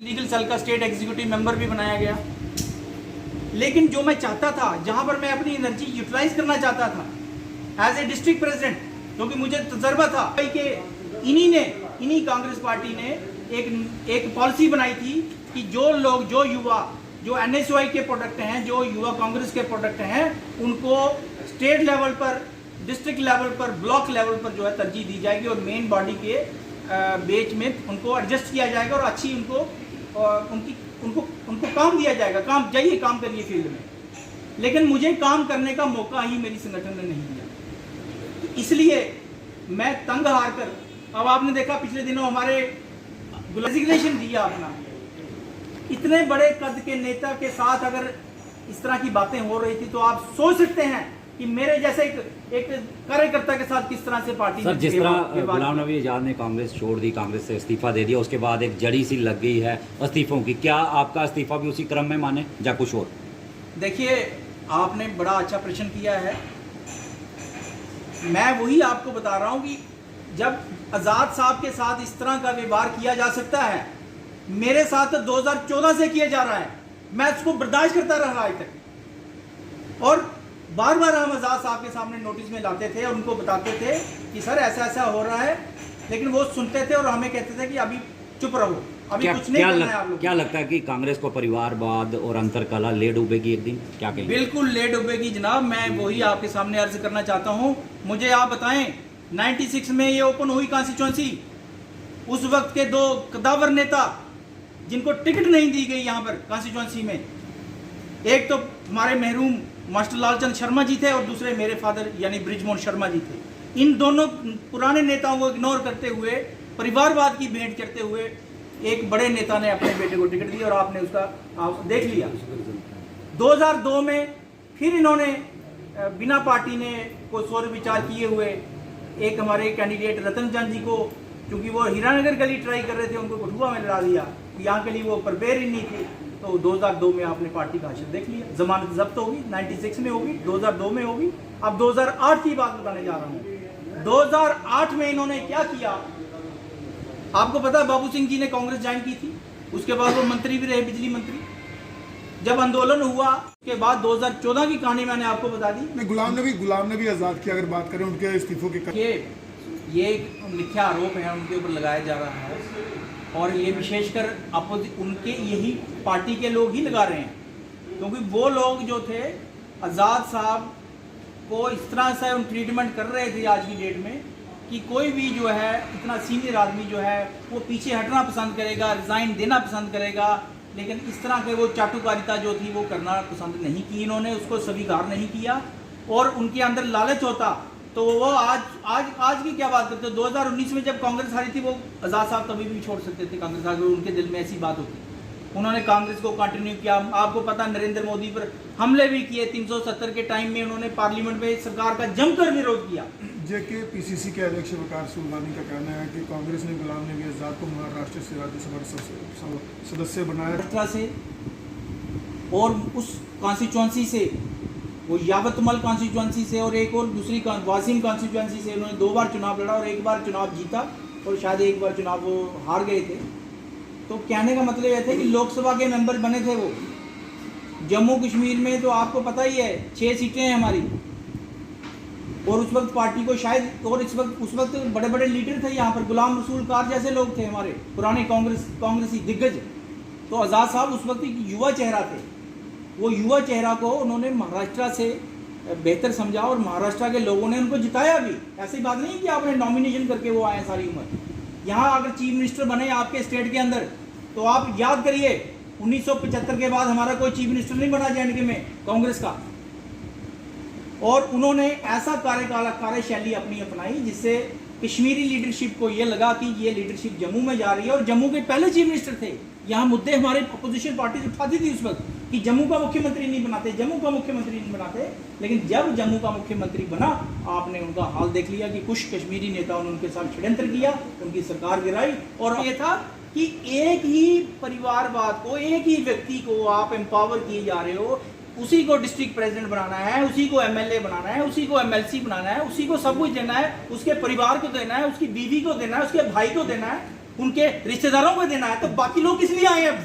Legal cell का state executive member भी बनाया गया। लेकिन जो मैं चाहता था, जहां पर मैं अपनी एनर्जी यूटिलाइज करना चाहता था एज ए डिस्ट्रिक्ट प्रेसिडेंट, क्योंकि मुझे तजर्बा था कि इन्हीं कांग्रेस पार्टी ने एक पॉलिसी बनाई थी कि जो लोग, जो युवा, जो एनएसयूआई के प्रोडक्ट हैं, जो युवा कांग्रेस के प्रोडक्ट हैं, उनको स्टेट लेवल पर, डिस्ट्रिक्ट लेवल पर, ब्लॉक लेवल पर जो है तरजीह दी जाएगी और मेन बॉडी के बेच में उनको एडजस्ट किया जाएगा और अच्छी उनको काम दिया जाएगा। काम जाइए, काम करिए फील्ड में। लेकिन मुझे काम करने का मौका ही मेरी संगठन ने नहीं दिया, इसलिए मैं तंग हार कर, अब आपने देखा पिछले दिनों हमारे रेजिग्नेशन दिया अपना। इतने बड़े कद के नेता के साथ अगर इस तरह की बातें हो रही थी तो आप सोच सकते हैं कि मेरे जैसे एक कार्यकर्ता के साथ किस तरह से पार्टी सर, जिस तरह गुलाम नबी आज़ाद ने कांग्रेस छोड़ दी, कांग्रेस से इस्तीफा दे दिया, उसके बाद एक जड़ी सी लग गई है इस्तीफों की, क्या आपका इस्तीफा भी उसी क्रम में माने या कुछ और? देखिए, आपने बड़ा अच्छा प्रश्न किया है। मैं वही आपको बता रहा हूं कि जब आज़ाद साहब के साथ इस तरह का व्यवहार किया जा सकता है, मेरे साथ तो 2014 से किया जा रहा है, मैं उसको बर्दाश्त करता रहा आज तक। और बार बार हम आज़ाद साहब के सामने नोटिस में लाते थे और उनको बताते थे कि सर ऐसा ऐसा हो रहा है, लेकिन वो सुनते थे और हमें कहते थे कि अभी चुप रहो, अभी कुछ नहीं करना है आप लोग। क्या लगता है कि कांग्रेस को परिवारवाद और अंतरकलह ले डूबेगी एक दिन? क्या कहेंगे? बिल्कुल ले डूबेगी जनाब। मैं वही आपके सामने अर्ज करना चाहता हूँ। मुझे आप बताएं, 96 में ये ओपन हुई कॉन्स्टिट्यूंसी, उस वक्त के दो कदावर नेता जिनको टिकट नहीं दी गई यहाँ पर कॉन्स्टिट्यूंसी में, एक तो हमारे महरूम मास्टर लालचंद शर्मा जी थे और दूसरे मेरे फादर यानी बृजमोहन शर्मा जी थे। इन दोनों पुराने नेताओं को इग्नोर करते हुए, परिवारवाद की भेंट करते हुए, एक बड़े नेता ने अपने बेटे को टिकट दी और आपने उसका आप देख लिया। 2002 में फिर इन्होंने बिना पार्टी ने कोई सोच विचार किए हुए एक हमारे कैंडिडेट रतन चंद जी को, क्योंकि वो हीरानगर गली ट्राई कर रहे थे, उनको कठुआ में लड़ा दिया, यहाँ के लिए वो प्रिपेयर ही नहीं थे। तो 2002 में आपने पार्टी का हासिल देख लिया। जमानत जब्त होगी, 96 में होगी, 2002 में होगी। अब 2008 की बात बताने जा रहा हूँ। 2008 में इन्होंने क्या किया, आपको पता है, बाबू सिंह जी ने कांग्रेस ज्वाइन की थी, उसके बाद वो मंत्री भी रहे, बिजली मंत्री। जब आंदोलन हुआ उसके बाद 2014 की कहानी मैंने आपको बता दी। गुलाम नबी आज़ाद की अगर बात करें, उनके इस्तीफों के ये मिथ्या आरोप है उनके ऊपर लगाया जा रहा है और ये विशेषकर उनके यही पार्टी के लोग ही लगा रहे हैं, क्योंकि वो लोग जो थे आज़ाद साहब को इस तरह से उन ट्रीटमेंट कर रहे थे आज की डेट में कि कोई भी जो है इतना सीनियर आदमी जो है वो पीछे हटना पसंद करेगा, रिज़ाइन देना पसंद करेगा। लेकिन इस तरह के वो चाटुकारिता जो थी वो करना पसंद नहीं की इन्होंने, उसको स्वीकार नहीं किया और उनके अंदर लालच होता तो वो आज की क्या बात करते हो। 2019 में जब कांग्रेस हारी थी, वो आज़ाद साहब कभी भी छोड़ सकते थे कांग्रेस, अगर उनके दिल में ऐसी बात होती। उन्होंने कांग्रेस को कंटिन्यू किया। आपको पता, नरेंद्र मोदी पर हमले भी किए 370 के टाइम में। उन्होंने पार्लियामेंट में सरकार का जमकर विरोध किया। जेके पीसीसी के अध्यक्ष वकार सुल्तानी का कहना है कि कांग्रेस ने गुलाम नबी आज़ाद को महाराष्ट्र से राज्यसभा सदस्य बनाया से, और उस कॉन्स्टिट्यूंसी से, वो यावतमल कॉन्स्टिट्यूंसी से और एक और दूसरी वासिम कॉन्स्टिट्यूंसी से उन्होंने 2 बार चुनाव लड़ा और 1 बार चुनाव जीता और शायद 1 बार चुनाव वो हार गए थे। तो कहने का मतलब यह था कि लोकसभा के मेंबर बने थे वो। जम्मू कश्मीर में तो आपको पता ही है 6 सीटें हैं हमारी, और उस वक्त पार्टी को शायद, और उस वक्त बड़े बड़े लीडर थे यहाँ पर, गुलाम रसूल कार जैसे लोग थे हमारे पुराने कांग्रेसी दिग्गज। तो आज़ाद साहब उस वक्त एक युवा चेहरा थे। वो युवा चेहरा को उन्होंने महाराष्ट्र से बेहतर समझा और महाराष्ट्र के लोगों ने उनको जिताया भी। ऐसी बात नहीं कि आपने नॉमिनेशन करके वो आए सारी उम्र। यहाँ अगर चीफ मिनिस्टर बने आपके स्टेट के अंदर, तो आप याद करिए 1975 के बाद हमारा कोई चीफ मिनिस्टर नहीं बना J&K में कांग्रेस का। और उन्होंने ऐसा कार्यशैली अपनी अपनाई जिससे कश्मीरी लीडरशिप को ये लगा कि ये लीडरशिप जम्मू में जा रही है। और जम्मू के पहले चीफ मिनिस्टर थे। यहाँ मुद्दे हमारे अपोजिशन पार्टी उठाती थी उस वक्त कि जम्मू का मुख्यमंत्री नहीं बनाते, जम्मू का मुख्यमंत्री नहीं बनाते। लेकिन जब जम्मू का मुख्यमंत्री बना, आपने उनका हाल देख लिया कि कुछ कश्मीरी नेताओं ने उनके साथ षड्यंत्र किया, उनकी सरकार गिराई। और ये था कि एक ही परिवारवाद को, एक ही व्यक्ति को आप एम्पावर किए जा रहे हो, उसी को डिस्ट्रिक्ट प्रेसिडेंट बनाना है, उसी को एमएलए बनाना है, उसी को एमएलसी बनाना है, उसी को सब कुछ देना है, उसके परिवार को देना है, उसकी बीवी को देना है, उसके भाई को देना है। उनके रिश्तेदारों को देना है, तो बाकी लोग किस लिए आए हैं?